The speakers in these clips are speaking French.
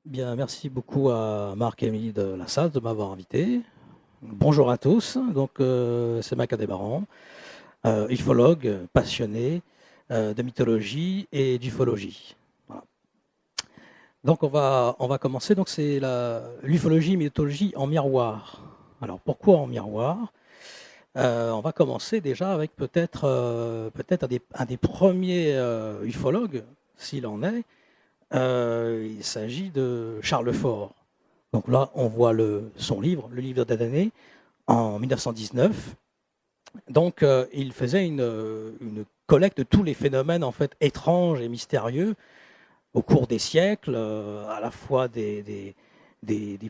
Bien, merci beaucoup à Marc et Émilie de la salle de m'avoir invité. Bonjour à tous, donc c'est Mac Adébaran, ufologue passionné de mythologie et d'ufologie. Voilà. Donc on va commencer, donc c'est l'ufologie, mythologie en miroir. Alors pourquoi en miroir? On va commencer déjà avec peut-être un des premiers ufologues, s'il en est. Il s'agit de Charles Fort. Donc là, on voit son livre, le livre d'Adamé, en 1919. Donc, il faisait une collecte de tous les phénomènes en fait étranges et mystérieux au cours des siècles, à la fois des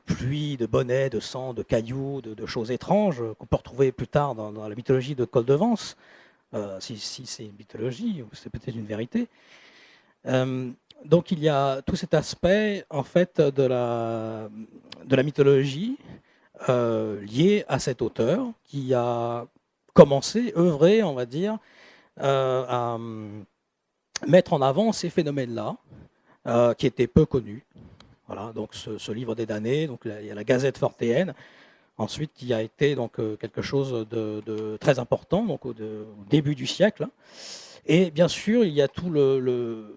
pluies de bonnets, de sang, de cailloux, de choses étranges qu'on peut retrouver plus tard dans la mythologie de Coldevance, si c'est une mythologie ou c'est peut-être une vérité. Donc il y a tout cet aspect en fait de la mythologie lié à cet auteur qui a commencé, œuvré, on va dire, à mettre en avant ces phénomènes-là qui étaient peu connus. Voilà, donc ce livre des damnés, donc il y a la Gazette fortéenne, ensuite qui a été donc quelque chose de très important donc au début du siècle. Et bien sûr, il y a tout le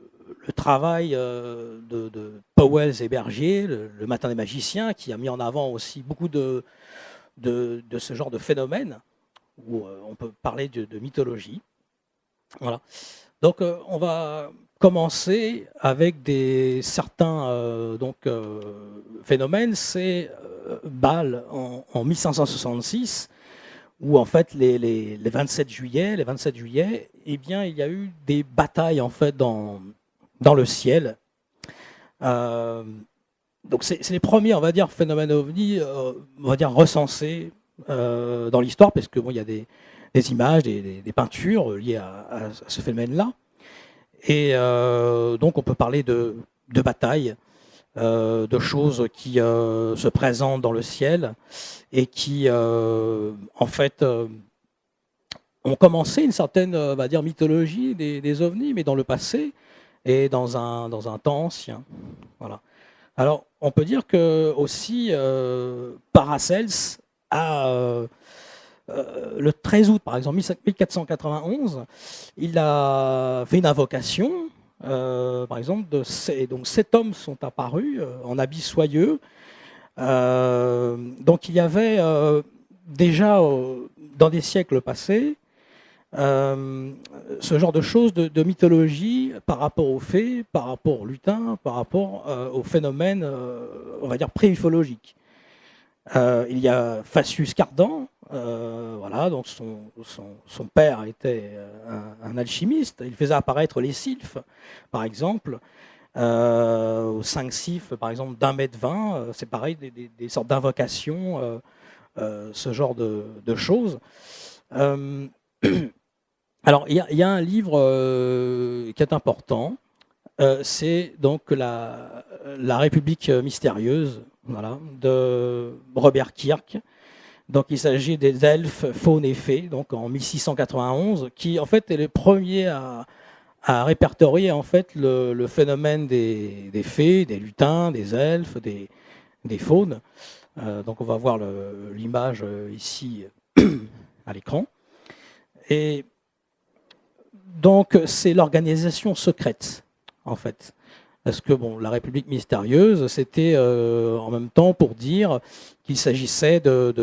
travail de Powell et Bergier, le Matin des magiciens, qui a mis en avant aussi beaucoup de ce genre de phénomène, où on peut parler de mythologie. Voilà. Donc on va commencer avec certains phénomènes. C'est Bâle en 1566, où en fait les 27 juillet, eh bien, il y a eu des batailles en fait dans le ciel. Donc c'est les premiers, on va dire, phénomènes ovni, on va dire recensés dans l'histoire, parce que bon, il y a des images, des peintures liées à ce phénomène-là. Et donc on peut parler de batailles, de choses qui se présentent dans le ciel et qui, en fait, ont commencé une certaine, on va dire, mythologie des ovnis, mais dans le passé et dans un temps ancien. Voilà. Alors, on peut dire que aussi Paracels a le 13 août, par exemple, 1491, il a fait une invocation, par exemple, donc 7 hommes sont apparus en habits soyeux. Donc il y avait déjà dans des siècles passés ce genre de choses de mythologie par rapport aux fées, par rapport aux lutins, par rapport aux phénomènes, on va dire, pré-ufologiques. Il y a Facius Cardan, voilà, donc son père était un alchimiste, il faisait apparaître les sylphes, par exemple, aux 5 sylphes, par exemple, d'1,20 m, c'est pareil, des sortes d'invocations, ce genre de choses. Alors, il y a un livre qui est important, c'est donc la République mystérieuse, voilà, de Robert Kirk. Donc il s'agit des elfes, faunes et fées, donc en 1691, qui en fait est le premier à répertorier en fait le phénomène des fées, des lutins, des elfes, des faunes. Donc on va voir l'image ici à l'écran. Et donc c'est l'organisation secrète en fait. Parce que bon, la République mystérieuse, c'était en même temps pour dire qu'il s'agissait de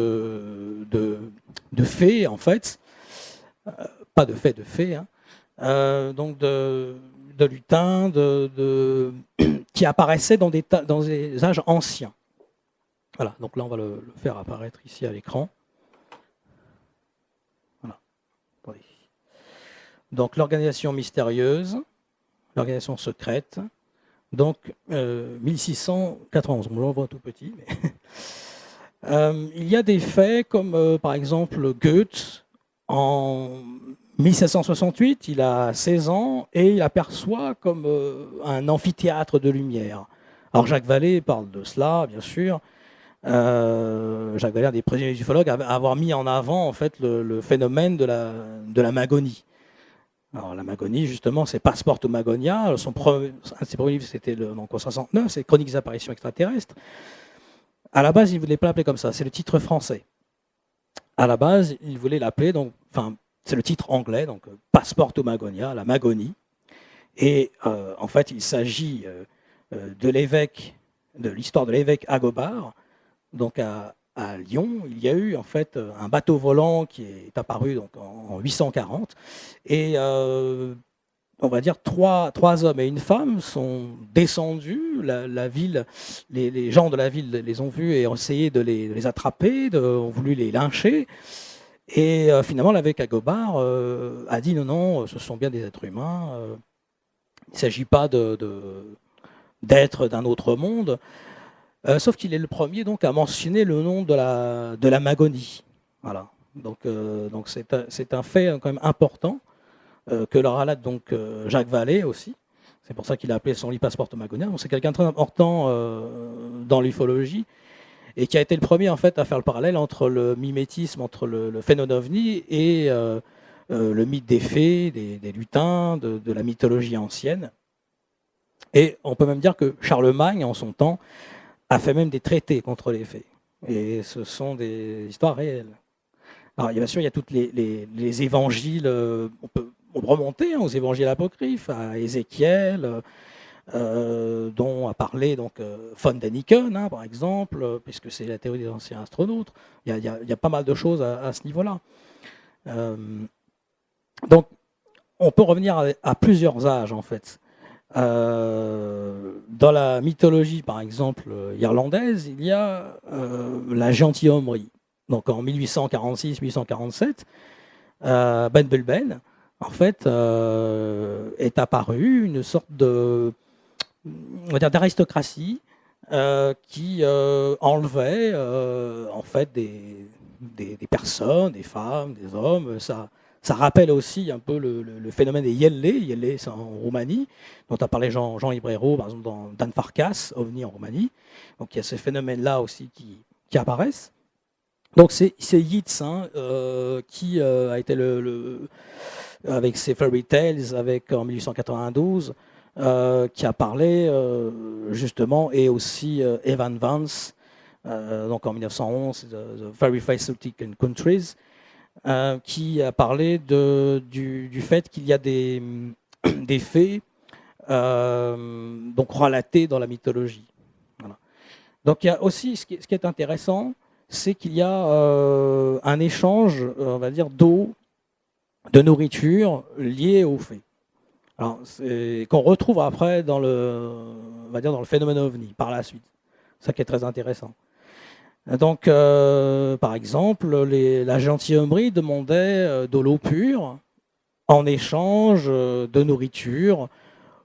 fées, en fait, pas de fées, hein, donc de lutins, qui apparaissaient dans des âges anciens. Voilà, donc là on va le faire apparaître ici à l'écran. Voilà. Donc l'organisation mystérieuse, l'organisation secrète. Donc, 1691, on le voit tout petit. Mais il y a des faits comme, par exemple, Goethe, en 1768, il a 16 ans et il aperçoit comme un amphithéâtre de lumière. Alors Jacques Vallée parle de cela, bien sûr. Jacques Vallée, un des premiers ufologues, à avoir mis en avant en fait le phénomène de la magonie. Alors la magonie, justement, c'est Passeporto Magonia. Un de ses premiers livres, c'était donc en 69, c'est Chroniques des apparitions extraterrestres. À la base, il ne voulait pas l'appeler comme ça, c'est le titre français. À la base, il voulait l'appeler, donc, enfin, c'est le titre anglais, donc Passeporto Magonia, la Magonie. Et en fait, il s'agit de l'évêque, de l'histoire de l'évêque Agobard. Donc à Lyon, il y a eu en fait un bateau volant qui est apparu donc en 840 et on va dire trois hommes et une femme sont descendus. La ville, les gens de la ville les ont vus et ont essayé de les attraper, ont voulu les lyncher. Et finalement, l'évêque Agobard a dit non, ce sont bien des êtres humains. Il ne s'agit pas d'êtres d'un autre monde. Sauf qu'il est le premier donc à mentionner le nom de la Magonie. Voilà. Donc c'est un fait quand même important que leur relate donc Jacques Vallée aussi. C'est pour ça qu'il a appelé son livre Passeporto Magonia. Donc c'est quelqu'un de très important dans l'ufologie et qui a été le premier en fait à faire le parallèle entre le mimétisme, entre le phénomène ovni et le mythe des fées, des lutins, de la mythologie ancienne. Et on peut même dire que Charlemagne, en son temps, a fait même des traités contre les fées. Et ce sont des histoires réelles. Alors, bien sûr, il y a tous les évangiles, on peut remonter aux évangiles apocryphes, à Ézéchiel, dont a parlé donc, von Däniken, par exemple, puisque c'est la théorie des anciens astronautes. Il y a pas mal de choses à ce niveau-là. Donc, on peut revenir à plusieurs âges, en fait. Dans la mythologie, par exemple, irlandaise, il y a la gentilhommerie. Donc en 1846-1847, Ben Bulben, en fait, est apparue une sorte d'aristocratie qui enlevait en fait des personnes, des femmes, des hommes. Ça rappelle aussi un peu le phénomène des Yellé. Yellé, c'est en Roumanie, dont a parlé Jean Ibrero, par exemple, dans Dan Farkas, OVNI en Roumanie. Donc il y a ces phénomènes-là aussi qui apparaissent. Donc c'est Yeats qui a été avec ses Fairy Tales, en 1892, qui a parlé justement, et aussi Evan Vance, donc en 1911, The Very Celtic Countries, qui a parlé du fait qu'il y a des faits donc relatés dans la mythologie. Voilà. Donc il y a aussi, ce qui est intéressant, c'est qu'il y a un échange, on va dire, d'eau, de nourriture lié aux faits. Alors, qu'on retrouve après dans on va dire dans le phénomène ovni par la suite. C'est ça qui est très intéressant. Donc, par exemple, la gentilhommerie demandait de l'eau pure en échange de nourriture,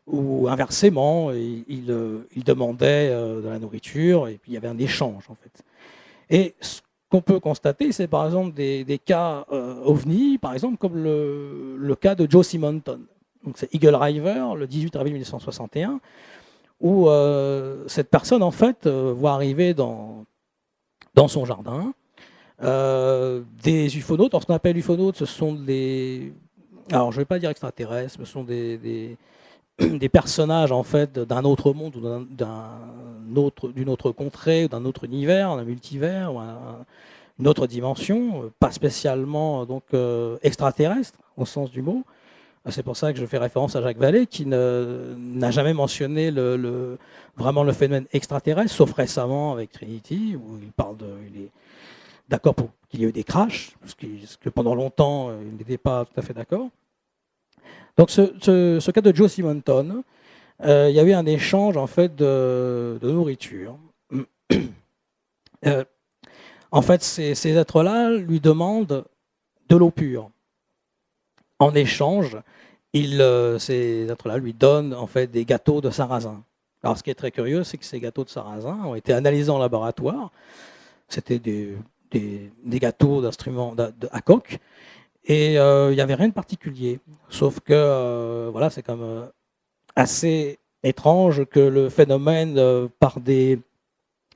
ou inversement, il demandait de la nourriture et puis il y avait un échange en fait. Et ce qu'on peut constater, c'est par exemple des cas ovni, par exemple comme le cas de Joe Simonton. Donc c'est Eagle River, le 18 avril 1961, où cette personne en fait voit arriver dans son jardin des ufonautes. Alors ce qu'on appelle ufonautes, ce sont alors je ne vais pas dire extraterrestres, ce sont des personnages en fait d'un autre monde ou d'une autre contrée, d'un autre univers, d'un multivers, ou une autre dimension, pas spécialement donc extraterrestre au sens du mot. C'est pour ça que je fais référence à Jacques Vallée qui n'a jamais mentionné vraiment le phénomène extraterrestre, sauf récemment avec Trinity, où il est d'accord pour qu'il y ait eu des crashs, parce que pendant longtemps il n'était pas tout à fait d'accord. Donc ce cas de Joe Simonton, il y a eu un échange en fait de nourriture. En fait, ces êtres-là lui demandent de l'eau pure. En échange, ces êtres-là lui donnent en fait des gâteaux de sarrasin. Alors, ce qui est très curieux, c'est que ces gâteaux de sarrasin ont été analysés en laboratoire. C'était des gâteaux d'instruments à coque. Et il n'y avait rien de particulier. Sauf que, voilà, c'est quand même assez étrange que le phénomène, par des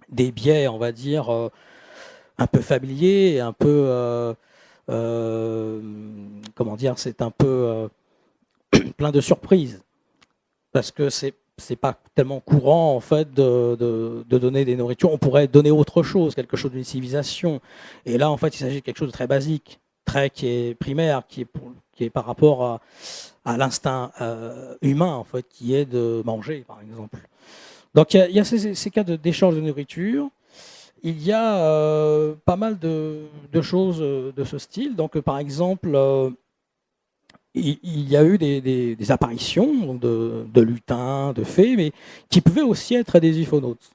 biais, on va dire, un peu familiers, un peu, comment dire, c'est un peu plein de surprises. Parce que c'est pas tellement courant en fait de donner des nourritures. On pourrait donner autre chose, quelque chose d'une civilisation. Et là, en fait, il s'agit de quelque chose de très basique, qui est primaire, qui est par rapport à l'instinct humain, en fait, qui est de manger, par exemple. Donc, il y a ces cas d'échange de nourriture. Il y a pas mal de choses de ce style. Donc, par exemple, il y a eu des apparitions de lutins, de fées, mais qui pouvaient aussi être des ufonautes.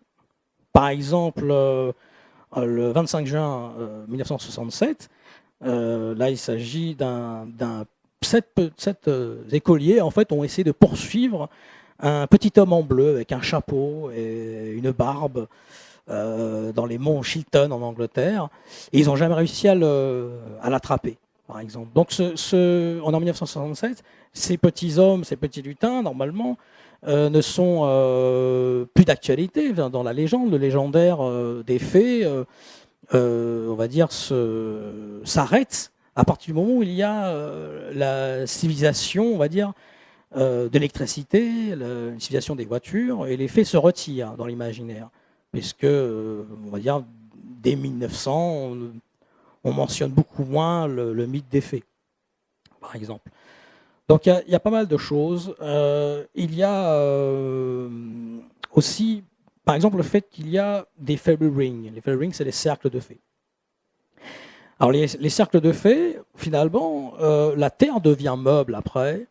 Par exemple, le 25 juin 1967, là, il s'agit sept écoliers en fait ont essayé de poursuivre un petit homme en bleu avec un chapeau et une barbe dans les monts Chiltern en Angleterre, et ils n'ont jamais réussi à l'attraper, par exemple. Donc, en 1967, ces petits hommes, ces petits lutins, normalement, ne sont plus d'actualité dans la légende. Le légendaire des fées, on va dire, s'arrête à partir du moment où il y a la civilisation, on va dire, de l'électricité, la civilisation des voitures, et les fées se retirent dans l'imaginaire. Puisque, on va dire, dès 1900, on mentionne beaucoup moins le mythe des fées, par exemple. Donc il y a pas mal de choses. Il y a aussi, par exemple, le fait qu'il y a des fairy rings. Les fairy rings, c'est les cercles de fées. Alors les cercles de fées, finalement, la Terre devient meuble après,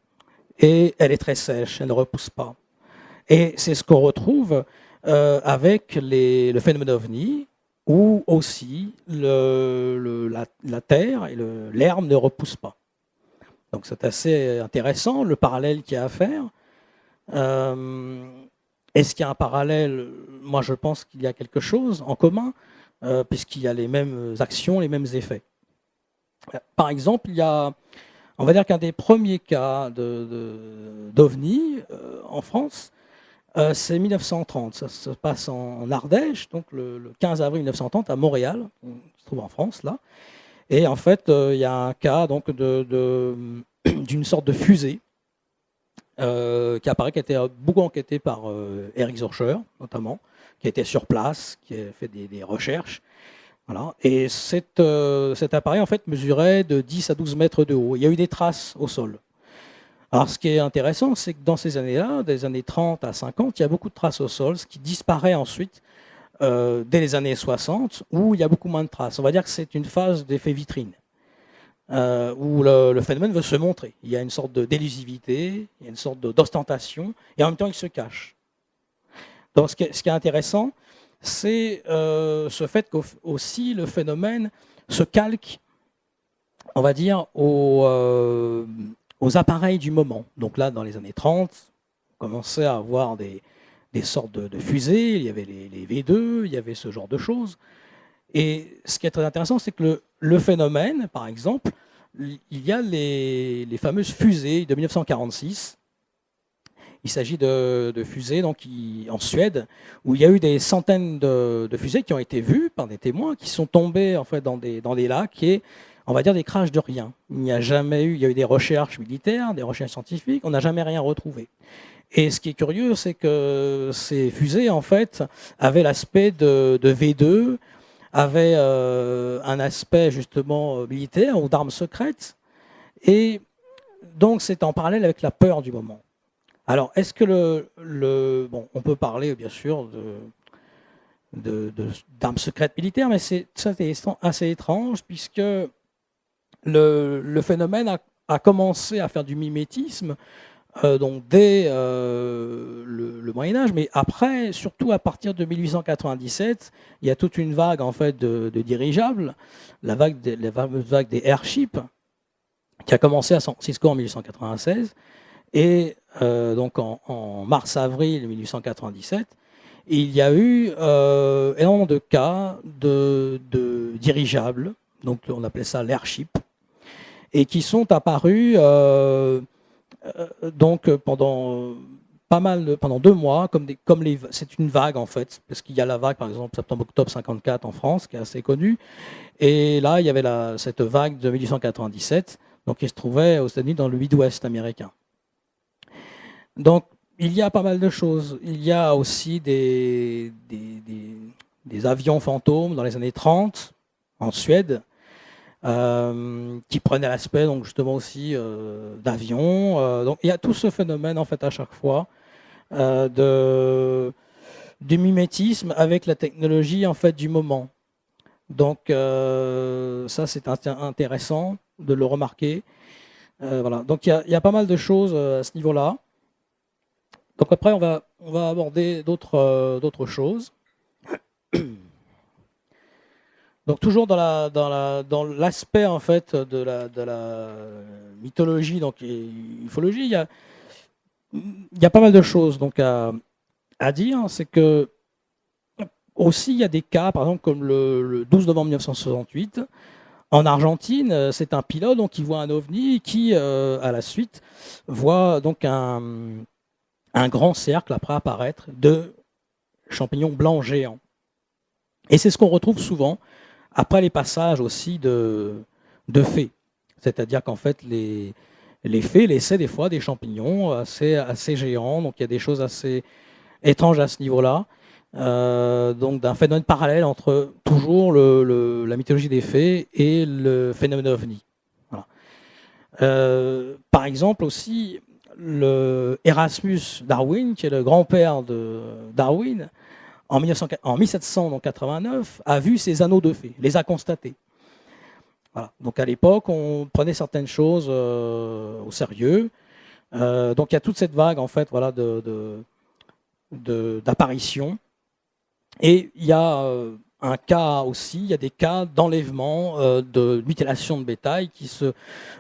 et elle est très sèche, elle ne repousse pas. Et c'est ce qu'on retrouve avec le phénomène ovni, où aussi la terre et l'herbe ne repoussent pas. Donc c'est assez intéressant le parallèle qu'il y a à faire. Est-ce qu'il y a un parallèle? Moi je pense qu'il y a quelque chose en commun, puisqu'il y a les mêmes actions, les mêmes effets. Par exemple, on va dire qu'un des premiers cas d'OVNI en France, c'est 1930, ça se passe en Ardèche, donc le 15 avril 1930 à Montréal, qui se trouve en France là. Et en fait, il y a un cas donc d'une sorte de fusée qui apparaît, qui a été beaucoup enquêté par Eric Zorcher notamment, qui était sur place, qui a fait des recherches. Voilà. Et cet appareil en fait mesurait de 10 à 12 mètres de haut. Il y a eu des traces au sol. Alors, ce qui est intéressant, c'est que dans ces années-là, des années 30 à 50, il y a beaucoup de traces au sol, ce qui disparaît ensuite dès les années 60, où il y a beaucoup moins de traces. On va dire que c'est une phase d'effet vitrine, où le phénomène veut se montrer. Il y a une sorte d'élusivité, il y a une sorte d'ostentation, et en même temps, il se cache. Donc, ce qui est intéressant, c'est ce fait qu'aussi le phénomène se calque, on va dire, aux appareils du moment. Donc là, dans les années 30, on commençait à avoir des sortes de fusées, il y avait les V2, il y avait ce genre de choses. Et ce qui est très intéressant, c'est que le phénomène, par exemple, il y a les fameuses fusées de 1946. Il s'agit de fusées donc, en Suède, où il y a eu des centaines de fusées qui ont été vues par des témoins, qui sont tombées en fait, dans des lacs, et on va dire des crashs de rien. Il n'y a jamais eu, il y a eu des recherches militaires, des recherches scientifiques, on n'a jamais rien retrouvé. Et ce qui est curieux, c'est que ces fusées, en fait, avaient l'aspect de V2, avaient un aspect justement militaire ou d'armes secrètes, et donc c'est en parallèle avec la peur du moment. Alors, est-ce que bon, on peut parler bien sûr d'armes secrètes militaires, mais c'est assez étrange puisque le phénomène a commencé à faire du mimétisme donc dès le Moyen Âge, mais après, surtout à partir de 1897, il y a toute une vague en fait de dirigeables, la fameuse vague des airships, qui a commencé à San Francisco en 1896, et donc en mars-avril 1897, il y a eu énormément de cas de dirigeables, donc on appelait ça l'airship. et qui sont apparus donc pendant 2 mois, c'est une vague en fait, parce qu'il y a la vague par exemple septembre-octobre 54 en France, qui est assez connue, et là il y avait cette vague de 1897, donc qui se trouvait aux États-Unis dans le Midwest américain. Donc il y a pas mal de choses. Il y a aussi des avions fantômes dans les années 30 en Suède, qui prenaient l'aspect donc justement aussi d'avions. Donc il y a tout ce phénomène en fait à chaque fois du mimétisme avec la technologie en fait du moment. Donc ça c'est intéressant de le remarquer. Voilà. Donc il y a pas mal de choses à ce niveau-là. Donc après on va aborder d'autres choses. Donc toujours dans l'aspect en fait de la mythologie donc et ufologie, il y a pas mal de choses donc à dire. C'est que aussi il y a des cas, par exemple comme le 12 novembre 1968 en Argentine, c'est un pilote donc qui voit un ovni qui à la suite voit donc un grand cercle après apparaître de champignons blancs géants. Et c'est ce qu'on retrouve souvent après les passages aussi de fées. C'est-à-dire qu'en fait, les fées laissaient des fois des champignons assez géants. Donc il y a des choses assez étranges à ce niveau-là. Donc d'un phénomène parallèle entre toujours la mythologie des fées et le phénomène ovni. Voilà. Par exemple aussi, le Erasmus Darwin, qui est le grand-père de Darwin, en 1789, a vu ces anneaux de fées, les a constatés. Voilà. Donc à l'époque, on prenait certaines choses au sérieux. Donc il y a toute cette vague en fait, voilà, d'apparition. Et il y a un cas aussi, il y a des cas d'enlèvement, de mutilation de bétail qui se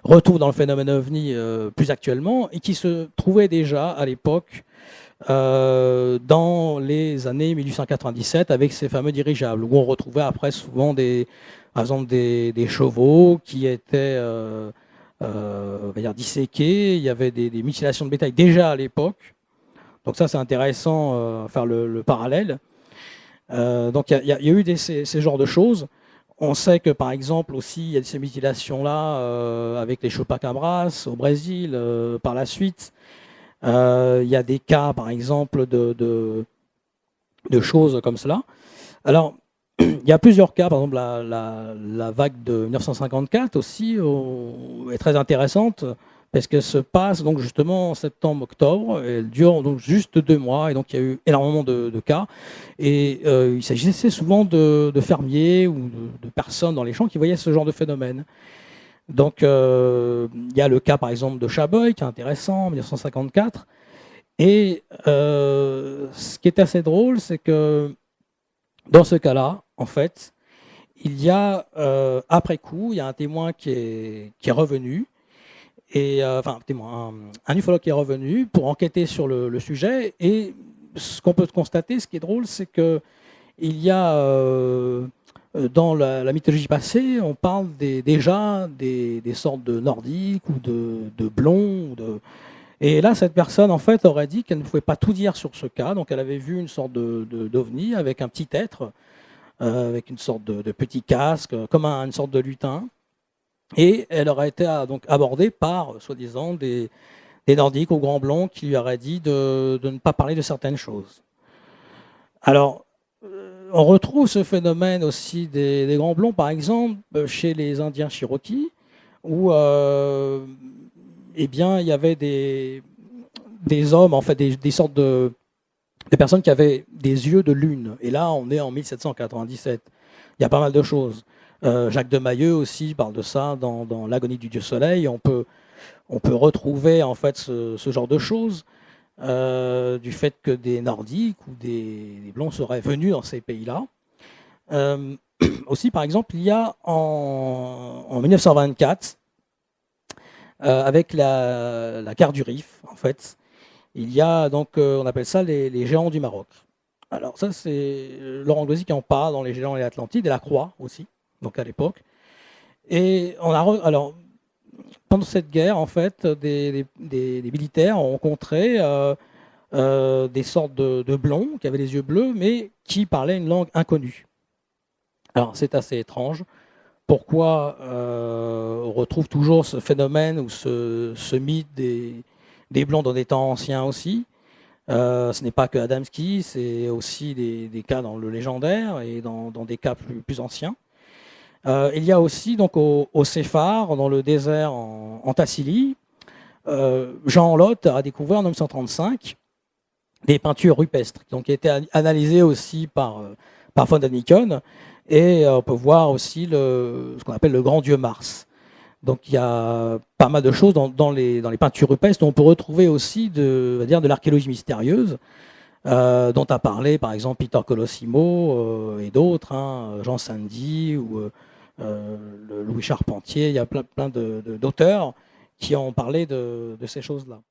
retrouvent dans le phénomène ovni plus actuellement et qui se trouvaient déjà à l'époque dans les années 1897 avec ces fameux dirigeables, où on retrouvait après souvent par exemple des chevaux qui étaient on va dire disséqués. Il y avait des mutilations de bétail déjà à l'époque. Donc ça c'est intéressant faire le parallèle. Donc il y a eu ces genres de choses. On sait que par exemple aussi il y a ces mutilations-là avec les chupacabras au Brésil par la suite. Il y a des cas, par exemple, de choses comme cela. Alors, il y a plusieurs cas. Par exemple, la vague de 1954 aussi est très intéressante parce qu'elle se passe donc justement en septembre-octobre. Elle dure donc juste 2 mois et donc il y a eu énormément de cas. Et il s'agissait souvent de fermiers ou de personnes dans les champs qui voyaient ce genre de phénomène. Donc, il y a le cas, par exemple, de Chaboy, qui est intéressant, en 1954. Et ce qui est assez drôle, c'est que dans ce cas-là, en fait, il y a, après coup, il y a un témoin qui est revenu, et, enfin, un ufologue qui est revenu pour enquêter sur le sujet. Et ce qu'on peut constater, ce qui est drôle, c'est qu'il y a... dans la mythologie passée, on parle déjà des sortes de nordiques ou de blonds. Et là, cette personne, en fait, aurait dit qu'elle ne pouvait pas tout dire sur ce cas. Donc, elle avait vu une sorte d'ovni avec un petit être, avec une sorte de petit casque, comme une sorte de lutin. Et elle aurait été donc abordée par, soi-disant, des nordiques aux grands blonds qui lui auraient dit de ne pas parler de certaines choses. Alors, on retrouve ce phénomène aussi des grands blonds, par exemple, chez les Indiens Cherokees, où eh bien, il y avait des hommes, en fait, des sortes des personnes qui avaient des yeux de lune. Et là, on est en 1797. Il y a pas mal de choses. Jacques de Mailleux aussi parle de ça dans L'agonie du Dieu Soleil. On peut retrouver en fait ce genre de choses. Du fait que des Nordiques ou des Blonds seraient venus dans ces pays-là. Aussi, par exemple, il y a en 1924, avec la guerre du Rif, en fait, il y a donc, on appelle ça les géants du Maroc. Alors ça, c'est Laurent Glosy qui en parle dans Les Géants et l'Atlantide, et la Croix aussi, donc à l'époque. Et alors, pendant cette guerre, en fait, des militaires ont rencontré des sortes de blonds qui avaient les yeux bleus, mais qui parlaient une langue inconnue. Alors c'est assez étrange. Pourquoi on retrouve toujours ce phénomène ou ce mythe des Blancs dans des temps anciens aussi. Ce n'est pas que Adamski, c'est aussi des cas dans le légendaire et dans des cas plus anciens. Il y a aussi donc au Séphar, dans le désert en Tassili, Jean Lotte a découvert en 1935 des peintures rupestres qui ont été analysées aussi par von Daniken, et on peut voir aussi ce qu'on appelle le grand dieu Mars. Donc il y a pas mal de choses dans les peintures rupestres. On peut retrouver aussi de l'archéologie mystérieuse, dont a parlé par exemple Peter Colosimo et d'autres, hein, Jean Sandy ou Louis Charpentier. Il y a plein d'auteurs qui ont parlé de ces choses-là.